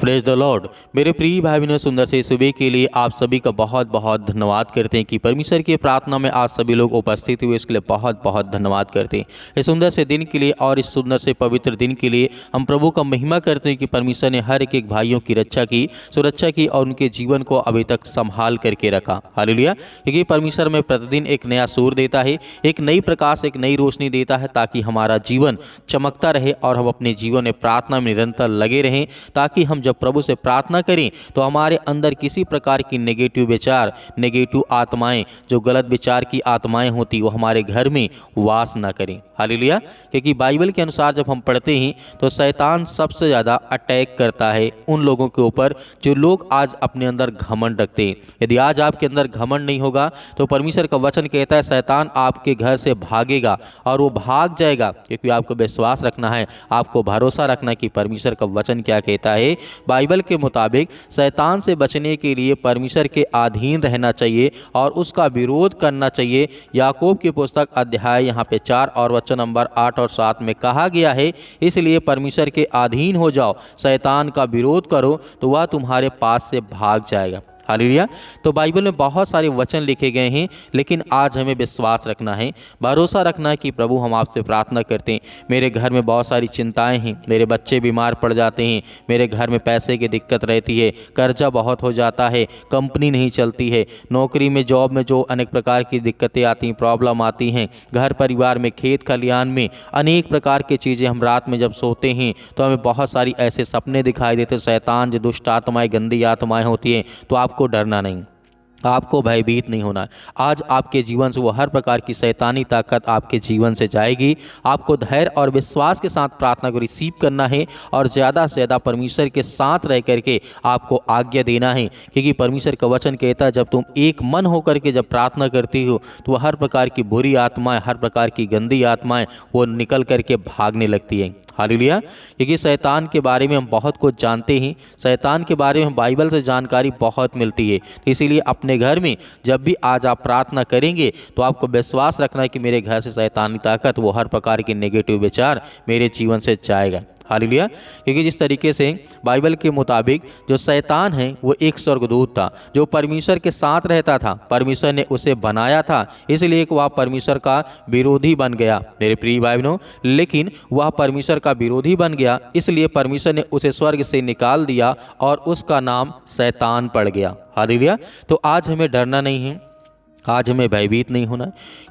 Praise the Lord. मेरे प्रिय भाई बहनों, सुंदर से सुबह के लिए आप सभी का बहुत बहुत धन्यवाद करते हैं कि परमेश्वर की प्रार्थना में आज सभी लोग उपस्थित हुए, इसके लिए बहुत बहुत धन्यवाद करते हैं। इस सुंदर से दिन के लिए और इस सुंदर से पवित्र दिन के लिए हम प्रभु का महिमा करते हैं कि परमेश्वर ने हर एक भाइयों की रक्षा की, सुरक्षा की और उनके जीवन को अभी तक संभाल करके रखा। हालेलुया। क्योंकि परमेश्वर में प्रतिदिन एक नया सूर देता है, एक नई प्रकाश, एक नई रोशनी देता है, ताकि हमारा जीवन चमकता रहे और हम अपने जीवन में प्रार्थना में निरंतर लगे रहें, ताकि हम जब प्रभु से प्रार्थना करें तो हमारे अंदर किसी प्रकार की नेगेटिव विचार, नेगेटिव आत्माएं, जो गलत विचार की आत्माएं होती, वो हमारे घर में वास ना करें। हालेलुया। क्योंकि बाइबल के अनुसार जब हम पढ़ते हैं तो शैतान सबसे ज़्यादा अटैक करता है उन लोगों के ऊपर जो लोग आज अपने अंदर घमंड रखते हैं। यदि आज आपके अंदर घमंड नहीं होगा तो परमेश्वर का वचन कहता है शैतान आपके घर से भागेगा और वो भाग जाएगा। क्योंकि आपको विश्वास रखना है, आपको भरोसा रखना कि परमेश्वर का वचन क्या कहता है। बाइबल के मुताबिक शैतान से बचने के लिए परमेश्वर के अधीन रहना चाहिए और उसका विरोध करना चाहिए। याकूब की पुस्तक अध्याय यहाँ पे 4 और वचन नंबर 8 और 7 में कहा गया है, इसलिए परमेश्वर के अधीन हो जाओ, शैतान का विरोध करो तो वह तुम्हारे पास से भाग जाएगा। हालेलुया। तो बाइबल में बहुत सारे वचन लिखे गए हैं, लेकिन आज हमें विश्वास रखना है, भरोसा रखना है कि प्रभु हम आपसे प्रार्थना करते हैं। मेरे घर में बहुत सारी चिंताएं हैं, मेरे बच्चे बीमार पड़ जाते हैं, मेरे घर में पैसे की दिक्कत रहती है, कर्जा बहुत हो जाता है, कंपनी नहीं चलती है, नौकरी में, जॉब में जो अनेक प्रकार की दिक्कतें आती हैं, प्रॉब्लम आती हैं, घर परिवार में, खेत खलिहान में अनेक प्रकार की चीज़ें। हम रात में जब सोते हैं तो हमें बहुत सारी ऐसे सपने दिखाई देते, शैतान जो दुष्ट आत्माएं, गंदी आत्माएं होती हैं। तो आपको डरना नहीं, आपको भयभीत नहीं होना। आज आपके जीवन से वो हर प्रकार की शैतानी ताकत आपके जीवन से जाएगी। आपको धैर्य और विश्वास के साथ प्रार्थना को रिसीव करना है और ज़्यादा से ज़्यादा परमेश्वर के साथ रह करके आपको आज्ञा देना है। क्योंकि परमेश्वर का वचन कहता है जब तुम एक मन होकर के जब प्रार्थना करती हो तो वह हर प्रकार की बुरी आत्माएं, हर प्रकार की गंदी आत्माएं वो निकल करके भागने लगती हैं। हालेलुया। क्योंकि शैतान के बारे में हम बहुत कुछ जानते हैं, शैतान के बारे में हम बाइबल से जानकारी बहुत मिलती है। इसीलिए अपने घर में जब भी आज आप प्रार्थना करेंगे तो आपको विश्वास रखना है कि मेरे घर से शैतानी ताकत, वो हर प्रकार के नेगेटिव विचार मेरे जीवन से जाएगा। हालेलुया। क्योंकि जिस तरीके से बाइबल के मुताबिक जो शैतान है वो एक स्वर्गदूत था जो परमेश्वर के साथ रहता था, परमेश्वर ने उसे बनाया था, इसलिए वह परमेश्वर का विरोधी बन गया मेरे प्रिय भाई बहनों। लेकिन वह परमेश्वर का विरोधी बन गया, इसलिए परमेश्वर ने उसे स्वर्ग से निकाल दिया और उसका नाम शैतान पड़ गया। हालेलुया। तो आज हमें डरना नहीं है, आज हमें भयभीत नहीं होना,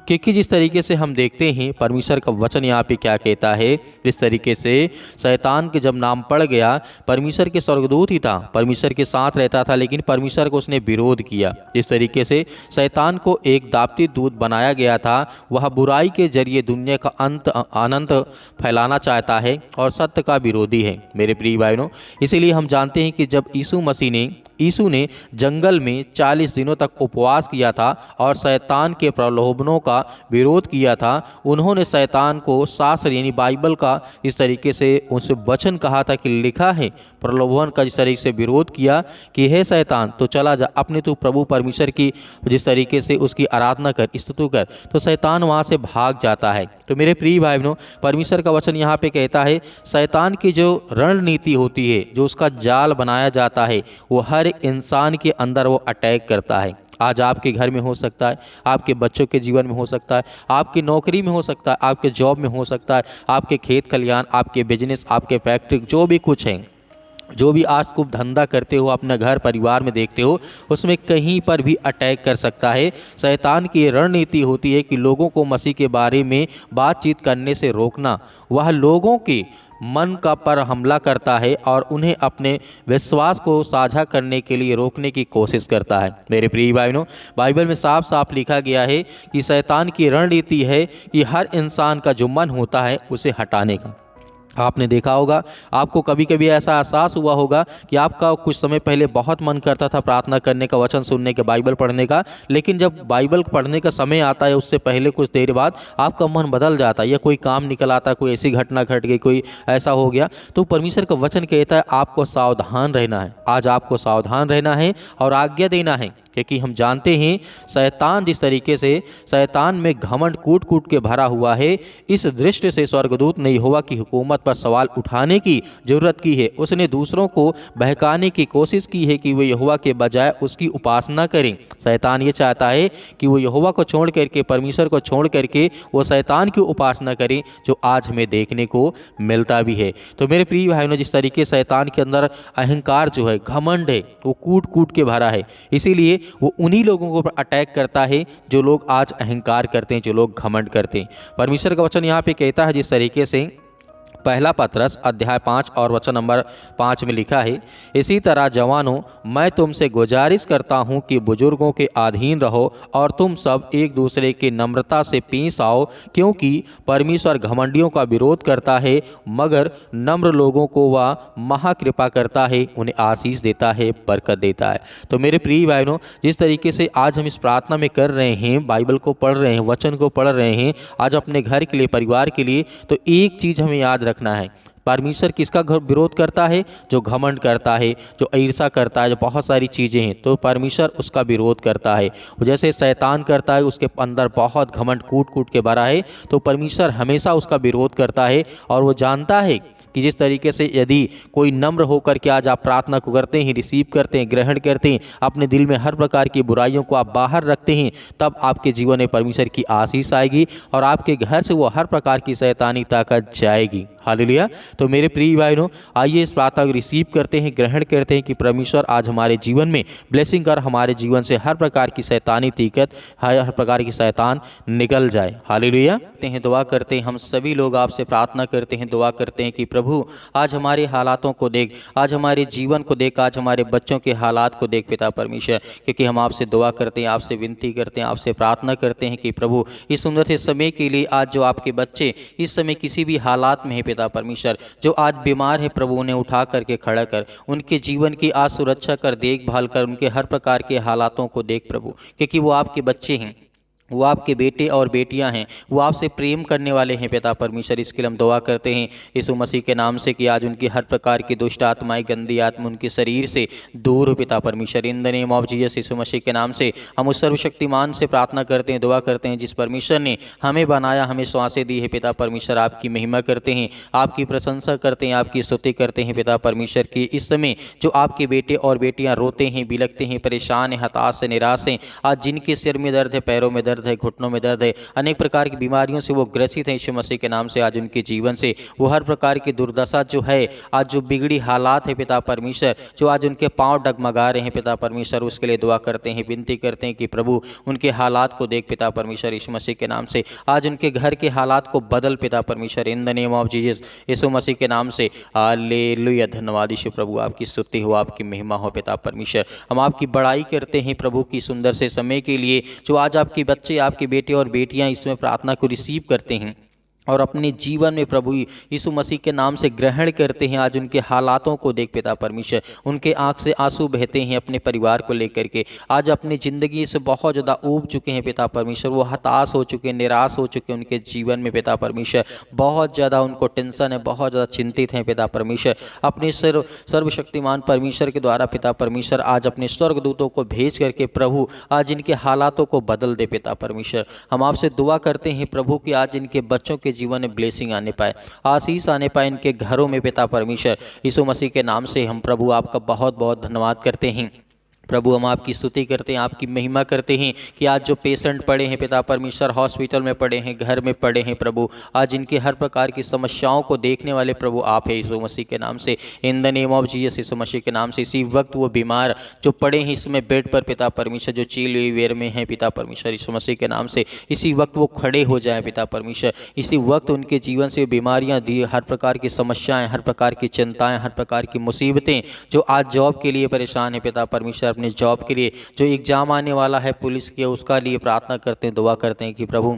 क्योंकि जिस तरीके से हम देखते हैं परमेश्वर का वचन यहाँ पे क्या कहता है। जिस तरीके से शैतान के जब नाम पड़ गया, परमेश्वर के स्वर्गदूत ही था, परमेश्वर के साथ रहता था, लेकिन परमेश्वर को उसने विरोध किया। जिस तरीके से शैतान को एक दावती दूत बनाया गया था, वह बुराई के जरिए दुनिया का अनंत फैलाना चाहता है और सत्य का विरोधी है मेरे प्रिय भाई बहनों। इसीलिए हम जानते हैं कि जब यीशु ने जंगल में 40 दिनों तक उपवास किया था और शैतान के प्रलोभनों का विरोध किया था, उन्होंने शैतान को शास्त्र यानी बाइबल का इस तरीके से उनसे वचन कहा था कि लिखा है, प्रलोभन का जिस तरीके से विरोध किया कि हे शैतान तो चला जा, अपने तू प्रभु परमेश्वर की जिस तरीके से उसकी आराधना कर, स्तुति कर, तो शैतान वहाँ से भाग जाता है। तो मेरे प्रिय भाई बहनों, परमेश्वर का वचन यहाँ पे कहता है शैतान की जो रणनीति होती है, जो उसका जाल बनाया जाता है, वो हर इंसान के अंदर वो अटैक करता है। आज आपके घर में हो सकता है, आपके बच्चों के जीवन में हो सकता है, आपकी नौकरी में हो सकता है, आपके जॉब में हो सकता है, आपके खेत खलिहान, आपके बिजनेस, आपके फैक्ट्री, जो भी कुछ है, जो भी आज खूब धंधा करते हो, अपना घर परिवार में देखते हो, उसमें कहीं पर भी अटैक कर सकता है। शैतान की ये रणनीति होती है कि लोगों को मसीह के बारे में बातचीत करने से रोकना। वह लोगों के मन का पर हमला करता है और उन्हें अपने विश्वास को साझा करने के लिए रोकने की कोशिश करता है मेरे प्रिय भाई बहनों। बाइबल में साफ साफ लिखा गया है कि शैतान की रणनीति है कि हर इंसान का जो मन होता है उसे हटाने का। आपने देखा होगा, आपको कभी कभी ऐसा एहसास हुआ होगा कि आपका कुछ समय पहले बहुत मन करता था प्रार्थना करने का, वचन सुनने के, बाइबल पढ़ने का, लेकिन जब बाइबल पढ़ने का समय आता है उससे पहले कुछ देर बाद आपका मन बदल जाता है, या कोई काम निकल आता, कोई ऐसी घटना घट गई, कोई ऐसा हो गया। तो परमेश्वर का वचन कहता है आपको सावधान रहना है। आज आपको सावधान रहना है और आज्ञा देना है क्योंकि हम जानते हैं शैतान जिस तरीके से शैतान में घमंड कूट कूट के भरा हुआ है, इस दृष्टि से स्वर्गदूत ने यहोवा की हुकूमत पर सवाल उठाने की जरूरत की है। उसने दूसरों को बहकाने की कोशिश की है कि वो यहोवा के बजाय उसकी उपासना करें। शैतान ये चाहता है कि वो यहोवा को छोड़ करके, परमेश्वर को छोड़ करके वो शैतान की उपासना करें, जो आज हमें देखने को मिलता भी है। तो मेरे प्रिय भाइयों, जिस तरीके शैतान के अंदर अहंकार जो है, घमंड है, वो कूट कूट के भरा है, इसीलिए वो उन्हीं लोगों को अटैक करता है जो लोग आज अहंकार करते हैं, जो लोग घमंड करते हैं। परमेश्वर का वचन यहाँ पे कहता है जिस तरीके से पहला पतरस अध्याय 5 और वचन नंबर 5 में लिखा है, इसी तरह जवानों, मैं तुमसे गुजारिश करता हूँ कि बुजुर्गों के अधीन रहो और तुम सब एक दूसरे की नम्रता से पेश आओ, क्योंकि परमेश्वर घमंडियों का विरोध करता है, मगर नम्र लोगों को वह महाकृपा करता है, उन्हें आशीष देता है, बरकत देता है। तो मेरे प्रिय भाइयों, जिस तरीके से आज हम इस प्रार्थना में कर रहे हैं, बाइबल को पढ़ रहे हैं, वचन को पढ़ रहे हैं, आज अपने घर के लिए, परिवार के लिए, तो एक चीज़ हमें याद रखना है, परमेश्वर किसका विरोध करता है? जो घमंड करता है, जो ईर्ष्या करता है, जो बहुत सारी चीज़ें हैं, तो परमेश्वर उसका विरोध करता है। जैसे शैतान करता है, उसके अंदर बहुत घमंड कूट कूट के भरा है, तो परमेश्वर हमेशा उसका विरोध करता है। और वो जानता है कि जिस तरीके से यदि कोई नम्र होकर के आज आप प्रार्थना को करते हैं, रिसीव करते हैं, ग्रहण करते हैं, अपने दिल में हर प्रकार की बुराइयों को आप बाहर रखते हैं, तब आपके जीवन में परमेश्वर की आशीष आएगी और आपके घर से वो हर प्रकार की शैतानी ताकत जाएगी। हालेलुया। तो मेरे प्रिय भाइयों, आइए इस प्रार्थना को रिसीव करते हैं, ग्रहण करते हैं कि परमेश्वर आज हमारे जीवन में ब्लेसिंग कर हमारे जीवन से हर प्रकार की शैतानी ताकत, हर प्रकार की शैतान निकल जाए। हालेलुया। करते हैं, दुआ करते हैं, हम सभी लोग आपसे प्रार्थना करते हैं, दुआ करते हैं कि प्रभु आज हमारे हालातों को देख, आज हमारे जीवन को देख, आज हमारे बच्चों के हालात को देख पिता परमेश्वर, क्योंकि हम आपसे दुआ करते हैं, आपसे विनती करते हैं, आपसे प्रार्थना करते हैं कि प्रभु इस सुंदर से समय के लिए आज जो आपके बच्चे इस समय किसी भी हालात में है पिता परमेश्वर, जो आज बीमार है प्रभु, उन्हें उठा करके खड़ा कर, उनके जीवन की आज सुरक्षा कर, देखभाल कर, उनके हर प्रकार के हालातों को देख प्रभु, क्योंकि वो आपके बच्चे हैं, वो आपके बेटे और बेटियां हैं, वो आपसे प्रेम करने वाले हैं पिता परमेश्वर। इसके लिए हम दुआ करते हैं यीशु मसीह के नाम से कि आज उनकी हर प्रकार की दुष्ट आत्माएं, गंदी आत्मा उनके शरीर से दूर हो पिता परमेश्वर। In the name of Jesus, यीशु मसीह के नाम से हम उस सर्वशक्तिमान से प्रार्थना करते हैं, दुआ करते हैं जिस परमेश्वर ने हमें बनाया, हमें श्वासें दी है पिता परमेश्वर। आपकी महिमा करते हैं, आपकी प्रशंसा करते हैं, आपकी स्तुति करते हैं पिता परमेश्वर की। इस समय जो आपके बेटे और बेटियाँ रोते हैं, बिलखते हैं, परेशान हैं, हताश हैं, निराश हैं, आज जिनके सिर में दर्द है, पैरों में दर्द है, घुटनों में दर्द है, अनेक प्रकार की बीमारियों से वो ग्रसित हैं, यीशु मसीह के नाम से आज उनके जीवन से वो हर प्रकार की दुर्दशा जो है, आज जो बिगड़ी हालात है पिता परमेश्वर, जो आज उनके पांव डगमगा रहे हैं पिता परमेश्वर, उसके लिए दुआ करते हैं, विनती करते हैं कि प्रभु उनके हालात को देख पिता परमेश्वर, यीशु मसीह के नाम से आज उनके घर के हालात को बदल पिता परमेश्वर, in the name of Jesus, यीशु मसीह के नाम से। हालेलुया। धन्यवाद यीशु प्रभु, आपकी स्तुति हो, आपकी महिमा हो पिता परमेश्वर। हम आपकी बड़ाई करते हैं प्रभु की सुंदर से समय के लिए, जो आज आपके बच्चे, आपके बेटे और बेटियां इसमें प्रार्थना को रिसीव करते हैं और अपने जीवन में प्रभु यीशु मसीह के नाम से ग्रहण करते हैं। आज उनके हालातों को देख पिता परमेश्वर, उनके आंख से आंसू बहते हैं अपने परिवार को लेकर के, आज अपनी ज़िंदगी से बहुत ज़्यादा ऊब चुके हैं पिता परमेश्वर, वो हताश हो चुके हैं, निराश हो चुके हैं उनके जीवन में पिता परमेश्वर, बहुत ज़्यादा उनको टेंशन है, बहुत ज़्यादा चिंतित हैं पिता परमेश्वर। अपने सर्वशक्तिमान परमेश्वर के द्वारा पिता परमेश्वर आज अपने स्वर्गदूतों को भेज करके प्रभु आज इनके हालातों को बदल दे पिता परमेश्वर। हम आपसे दुआ करते हैं प्रभु कि आज इनके बच्चों के जीवन में ब्लेसिंग आने पाए, आशीष आने पाए इनके घरों में पिता परमेश्वर। यीशु मसीह के नाम से हम प्रभु आपका बहुत बहुत धन्यवाद करते हैं प्रभु। हम आपकी स्तुति करते हैं, आपकी महिमा करते हैं कि आज जो पेशेंट पड़े हैं पिता परमेश्वर, हॉस्पिटल में पड़े हैं, घर में पड़े हैं प्रभु, आज इनके हर प्रकार की समस्याओं को देखने वाले प्रभु आप हैं यीशु मसीह के नाम से, in the name of Jesus, यीशु मसीह के नाम से। इसी वक्त वो बीमार जो पड़े हैं इसमें बेड पर पिता परमेश्वर, जो चील हुई वेर में हैं पिता परमेश्वर, यीशु मसीह के नाम से इसी वक्त वो खड़े हो जाएं पिता परमेश्वर। इसी वक्त उनके जीवन से बीमारियाँ दी, हर प्रकार की समस्याएँ, हर प्रकार की चिंताएँ, हर प्रकार की मुसीबतें, जो आज जॉब के लिए परेशान है पिता परमेश्वर, अपने जॉब के लिए जो एग्जाम आने वाला है पुलिस के, उसका लिए प्रार्थना करते हैं, दुआ करते हैं कि प्रभु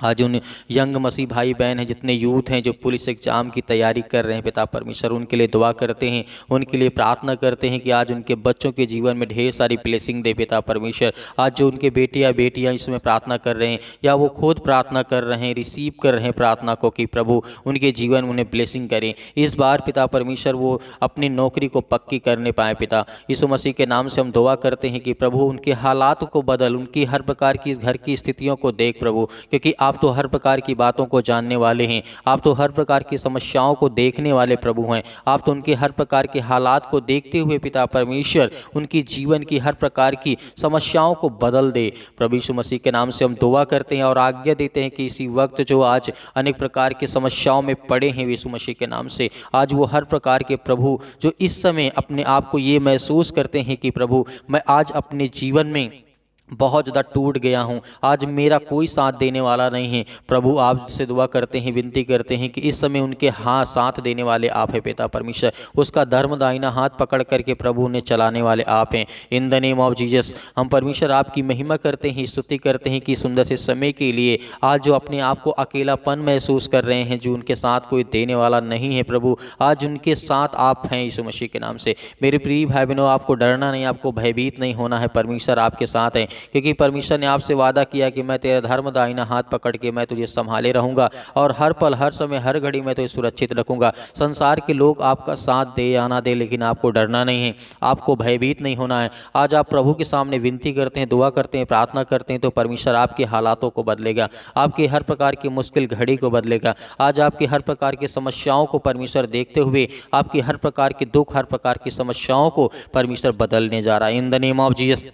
आज उन यंग मसीह भाई बहन हैं, जितने यूथ हैं जो पुलिस एग्जाम की तैयारी कर रहे हैं पिता परमेश्वर, उनके लिए दुआ करते हैं, उनके लिए प्रार्थना करते हैं कि आज उनके बच्चों के जीवन में ढेर सारी ब्लेसिंग दे पिता परमेश्वर। आज जो उनके बेटे या बेटियां इसमें प्रार्थना कर रहे हैं या वो खुद प्रार्थना कर रहे हैं, रिसीव कर रहे हैं प्रार्थना को, कि प्रभु उनके जीवन में उन्हें ब्लेसिंग करें। इस बार पिता परमेश्वर वो अपनी नौकरी को पक्की करने पाए पिता। यीशु मसीह के नाम से हम दुआ करते हैं कि प्रभु उनके हालात को बदल, उनकी हर प्रकार की घर की स्थितियों को देख प्रभु, क्योंकि आप तो हर प्रकार की बातों को जानने वाले हैं, आप तो हर प्रकार की समस्याओं को देखने वाले प्रभु हैं। आप तो उनके हर प्रकार के हालात को देखते हुए पिता परमेश्वर उनकी जीवन की हर प्रकार की समस्याओं को बदल दे। प्रभु यीशु मसीह के नाम से हम दुआ करते हैं और आज्ञा देते हैं कि इसी वक्त जो आज अनेक प्रकार की समस्याओं में पड़े हैं यीशु मसीह के नाम से, आज वो हर प्रकार के प्रभु जो इस समय अपने आप को ये महसूस करते हैं कि प्रभु मैं आज अपने जीवन में बहुत ज़्यादा टूट गया हूँ, आज मेरा कोई साथ देने वाला नहीं है, प्रभु आपसे दुआ करते हैं, विनती करते हैं कि इस समय उनके हाथ साथ देने वाले आप हैं पिता परमेश्वर। उसका धर्म दाहिना हाथ पकड़ करके प्रभु उन्हें चलाने वाले आप हैं। In the name of Jesus हम परमेश्वर आपकी महिमा करते हैं, स्तुति करते हैं कि सुंदर से समय के लिए आज जो अपने आप को अकेलापन महसूस कर रहे हैं, जो उनके साथ कोई देने वाला नहीं है प्रभु, आज उनके साथ आप हैं यीशु मसीह के नाम से। मेरे प्रिय भाई बहनों, आपको डरना नहीं, आपको भयभीत नहीं होना है, परमेश्वर आपके साथ है, क्योंकि परमेश्वर ने आपसे वादा किया कि मैं तेरा धर्म दाहिना हाथ पकड़ के मैं तुझे संभाले रहूंगा और हर पल हर समय हर घड़ी मैं तुझे सुरक्षित रखूंगा। संसार के लोग आपका साथ दे या ना दे, लेकिन आपको डरना नहीं है, आपको भयभीत नहीं होना है। आज आप प्रभु के सामने विनती करते हैं, दुआ करते हैं, प्रार्थना करते हैं, तो परमेश्वर आपके हालातों को बदलेगा, आपकी हर प्रकार की मुश्किल घड़ी को बदलेगा। आज आपकी हर प्रकार की समस्याओं को परमेश्वर देखते हुए आपकी हर प्रकार के दुख, हर प्रकार की समस्याओं को परमेश्वर बदलने जा रहा है। In the name of Jesus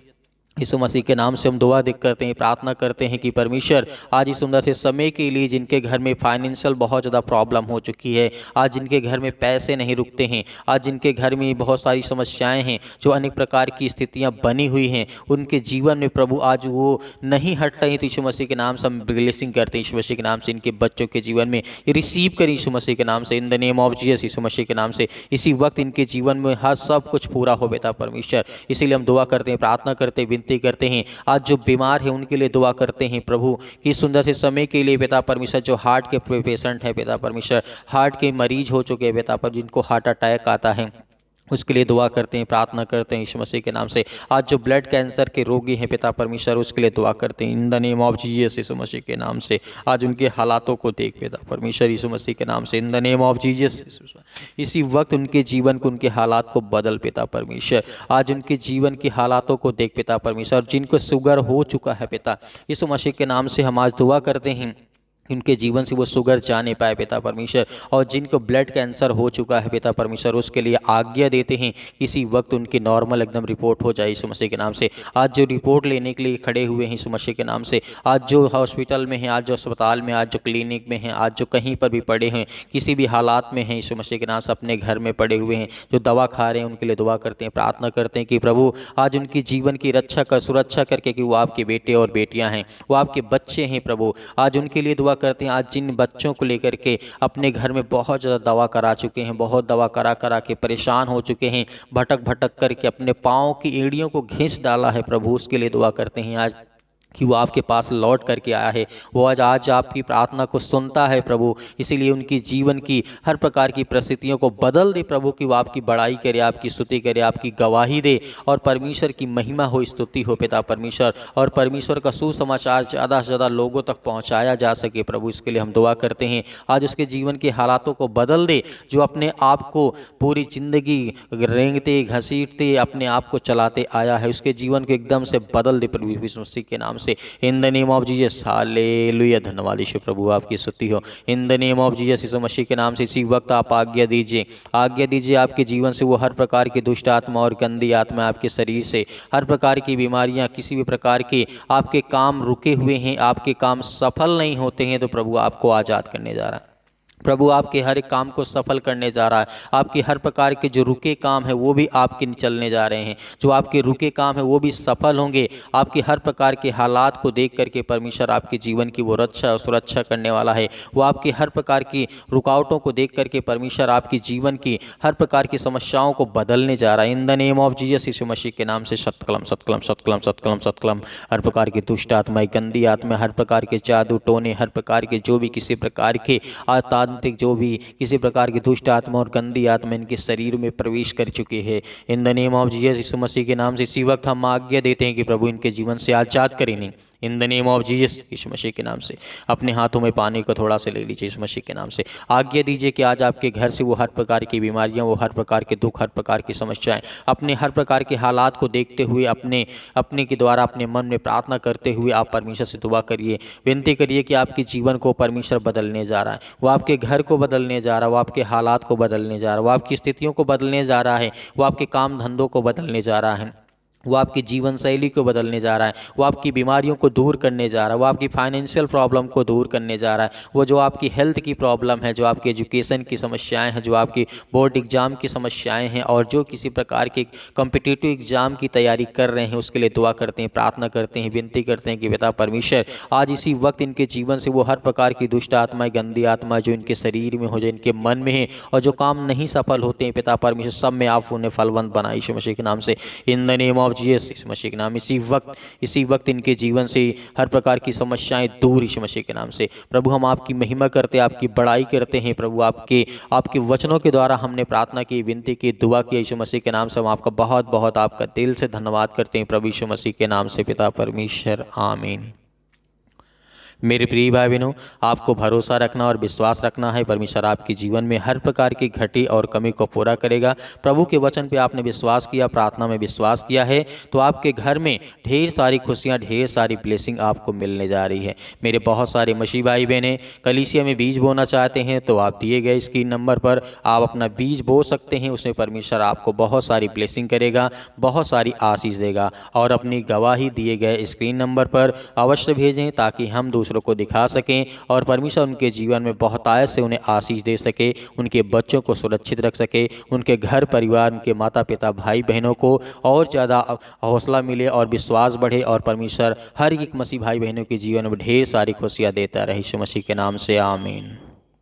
यीशु मसीह के नाम से हम दुआ करते हैं, प्रार्थना करते हैं कि परमेश्वर आज इस सुंदर से समय के लिए जिनके घर में फाइनेंशियल बहुत ज़्यादा प्रॉब्लम हो चुकी है, आज जिनके घर में पैसे नहीं रुकते हैं, आज जिनके घर में बहुत सारी समस्याएं हैं, जो अनेक प्रकार की स्थितियां बनी हुई हैं, उनके जीवन में प्रभु आज वो नहीं हट रही, तो यीशु मसीह के नाम से हम ब्लेसिंग करते हैं, यीशु मसीह के नाम से इनके बच्चों के जीवन में रिसीव करें यीशु मसीह के नाम से। In the name of Jesus यीशु मसीह के नाम से इसी वक्त इनके जीवन में हर सब कुछ पूरा हो बेटा परमेश्वर। इसीलिए हम दुआ करते हैं, प्रार्थना करते हैं, विनती करते हैं। आज जो बीमार है उनके लिए दुआ करते हैं प्रभु कि सुंदर से समय के लिए पिता परमेश्वर, जो हार्ट के पेशेंट है पिता परमेश्वर, हार्ट के मरीज हो चुके हैं पिता पर, जिनको हार्ट अटैक आता है, उसके लिए दुआ करते हैं, प्रार्थना करते हैं यीशु मसीह के नाम से। आज जो ब्लड कैंसर के रोगी हैं पिता परमेश्वर, उसके लिए दुआ करते हैं in the name of Jesus यीशु मसीह के नाम से। आज उनके हालातों को देख पिता परमेश्वर यीशु मसीह के नाम से, in the name of Jesus इसी वक्त उनके जीवन को, उनके हालात को बदल पिता परमेश्वर। आज उनके जीवन की हालातों को देख पिता परमेश्वर। जिनको शुगर हो चुका है पिता यीशु मसीह के नाम से हम आज दुआ करते हैं उनके जीवन से वो शुगर जाने पाए पिता परमेश्वर। और जिनको ब्लड कैंसर हो चुका है पिता परमेश्वर, उसके लिए आज्ञा देते हैं इसी वक्त उनकी नॉर्मल एकदम रिपोर्ट हो जाए यीशु मसीह के नाम से। आज जो रिपोर्ट लेने के लिए खड़े हुए हैं यीशु मसीह के नाम से, आज जो हॉस्पिटल में हैं, आज जो अस्पताल में, आज जो क्लिनिक में हैं, आज जो कहीं पर भी पड़े हैं, किसी भी हालात में हैं यीशु मसीह के नाम से, अपने घर में पड़े हुए हैं, जो दवा खा रहे हैं, उनके लिए दुआ करते हैं, प्रार्थना करते हैं कि प्रभु आज उनकी जीवन की रक्षा कर, सुरक्षा करके, कि वो आपके बेटे और बेटियां हैं, वो आपके बच्चे हैं प्रभु। आज उनके लिए दुआ करते हैं। आज जिन बच्चों को लेकर के अपने घर में बहुत ज़्यादा दवा करा चुके हैं, बहुत दवा करा करा के परेशान हो चुके हैं, भटक भटक करके अपने पाँव की एड़ियों को घिस डाला है प्रभु, उसके लिए दुआ करते हैं आज कि वो आपके पास लौट करके आया है, वो आज आपकी प्रार्थना को सुनता है प्रभु। इसीलिए उनकी जीवन की हर प्रकार की परिस्थितियों को बदल दे प्रभु, कि वो आपकी बड़ाई करे, आपकी स्तुति करे, आपकी गवाही दे, और परमेश्वर की महिमा हो, स्तुति हो पिता परमेश्वर, और परमेश्वर का सुसमाचार ज़्यादा से ज़्यादा लोगों तक पहुँचाया जा सके प्रभु। इसके लिए हम दुआ करते हैं। आज उसके जीवन के हालातों को बदल दे, जो अपने आप को पूरी ज़िंदगी रेंगते घसीटते अपने आप को चलाते आया है, उसके जीवन को एकदम से बदल दे प्रभु यीशु मसीह के नाम से। In the name of Jesus hallelujah. धन्यवाद यीशु प्रभु, आपकी स्तुति हो। In the name of Jesus यीशु मसीह के नाम से इसी वक्त आप आज्ञा दीजिए आपके जीवन से वो हर प्रकार की दुष्ट आत्मा और गंदी आत्मा आपके शरीर से, हर प्रकार की बीमारियां, किसी भी प्रकार के आपके काम रुके हुए हैं, आपके काम सफल नहीं होते हैं, तो प्रभु आपको आज़ाद करने जा रहा है। प्रभु आपके हर एक काम को सफल करने जा रहा है। आपके हर प्रकार के जो रुके काम है वो भी आपके चलने जा रहे हैं। जो आपके रुके काम है वो भी सफल होंगे। आपके हर प्रकार के हालात को देख करके परमेश्वर आपके जीवन की वो रक्षा और सुरक्षा करने वाला है। वो आपके हर प्रकार की रुकावटों को देख करके परमेश्वर आपके जीवन की हर प्रकार की समस्याओं को बदलने जा रहा है। In the name of Jesus यीशु मसीह के नाम से सत्कलम सत्कलम सत्कलम सत्कलम सत्कलम। हर प्रकार की दुष्ट आत्मा, गंदी आत्मा, हर प्रकार के जादू टोने, हर प्रकार के जो भी किसी प्रकार के तांत्रिक जो भी किसी प्रकार की दुष्ट आत्मा और गंदी आत्मा इनके शरीर में प्रवेश कर चुके हैं, in the name of Jesus यीशु मसीह के नाम से इसी वक्त हम आज्ञा देते हैं कि प्रभु इनके जीवन से आजाद करें। नहीं, in the name of Jesus यीशु मसीह के नाम से अपने हाथों में पानी को थोड़ा सा ले लीजिए। यीशु मसीह के नाम से आज्ञा दीजिए कि आज आपके घर से वो हर प्रकार की बीमारियां, वो हर प्रकार के दुख, हर प्रकार की समस्याएं, अपने हर प्रकार के हालात को देखते हुए अपने के द्वारा अपने मन में प्रार्थना करते हुए आप परमेश्वर से दुआ करिए, विनती करिए कि आपके जीवन को परमेश्वर बदलने जा रहा है। वो आपके घर को बदलने जा रहा है, वो आपके हालात को बदलने जा रहा है, वो आपकी स्थितियों को बदलने जा रहा है, वो आपके काम धंधों को बदलने जा रहा है, वो आपकी जीवन शैली को बदलने जा रहा है, वो आपकी बीमारियों को दूर करने जा रहा है, वो आपकी फाइनेंशियल प्रॉब्लम को दूर करने जा रहा है, वो जो आपकी हेल्थ की प्रॉब्लम है, जो आपकी एजुकेशन की समस्याएं हैं, जो आपकी बोर्ड एग्ज़ाम की समस्याएं हैं और जो किसी प्रकार के कॉम्पिटिटिव एग्ज़ाम की तैयारी कर रहे हैं उसके लिए दुआ करते हैं, प्रार्थना करते हैं, विनती करते हैं कि पिता परमेश्वर आज इसी वक्त इनके जीवन से वो हर प्रकार की दुष्ट आत्माएं, गंदी आत्मा जो इनके शरीर में हो, जो इनके मन में है और जो काम नहीं सफल होते हैं, पिता परमेश्वर सब में आप उन्हें फलवंत बनाए यीशु मसीह के नाम से। In the name of Jesus यीशु मसीह के नाम इसी वक्त इनके जीवन से हर प्रकार की समस्याएं दूर यीशु मसीह के नाम से। प्रभु हम आपकी महिमा करते हैं, आपकी बड़ाई करते हैं। प्रभु आपके वचनों के द्वारा हमने प्रार्थना की, विनती की, दुआ की यीशु मसीह के नाम से। हम आपका बहुत बहुत आपका दिल से धन्यवाद करते हैं प्रभु यीशु मसीह के नाम से पिता परमेश्वर, आमीन। मेरे प्रिय भाई बहनों, आपको भरोसा रखना और विश्वास रखना है, परमेश्वर आपके जीवन में हर प्रकार की घटी और कमी को पूरा करेगा। प्रभु के वचन पे आपने विश्वास किया, प्रार्थना में विश्वास किया है तो आपके घर में ढेर सारी खुशियां, ढेर सारी ब्लेसिंग आपको मिलने जा रही है। मेरे बहुत सारे मसीह भाई बहनें कलीसिया में बीज बोना चाहते हैं तो आप दिए गए स्क्रीन नंबर पर आप अपना बीज बो सकते हैं। उसमें परमेश्वर आपको बहुत सारी ब्लेसिंग करेगा, बहुत सारी आशीष देगा। और अपनी गवाही दिए गए स्क्रीन नंबर पर अवश्य भेजें ताकि हम दूसरों को दिखा सकें और परमेश्वर उनके जीवन में बहुतायत से उन्हें आशीष दे सके, उनके बच्चों को सुरक्षित रख सके, उनके घर परिवार, उनके माता पिता, भाई बहनों को और ज़्यादा हौसला मिले और विश्वास बढ़े और परमेश्वर हर एक मसीह भाई बहनों के जीवन में ढेर सारी खुशियाँ देता रहे। यीशु मसीह के नाम से आमीन।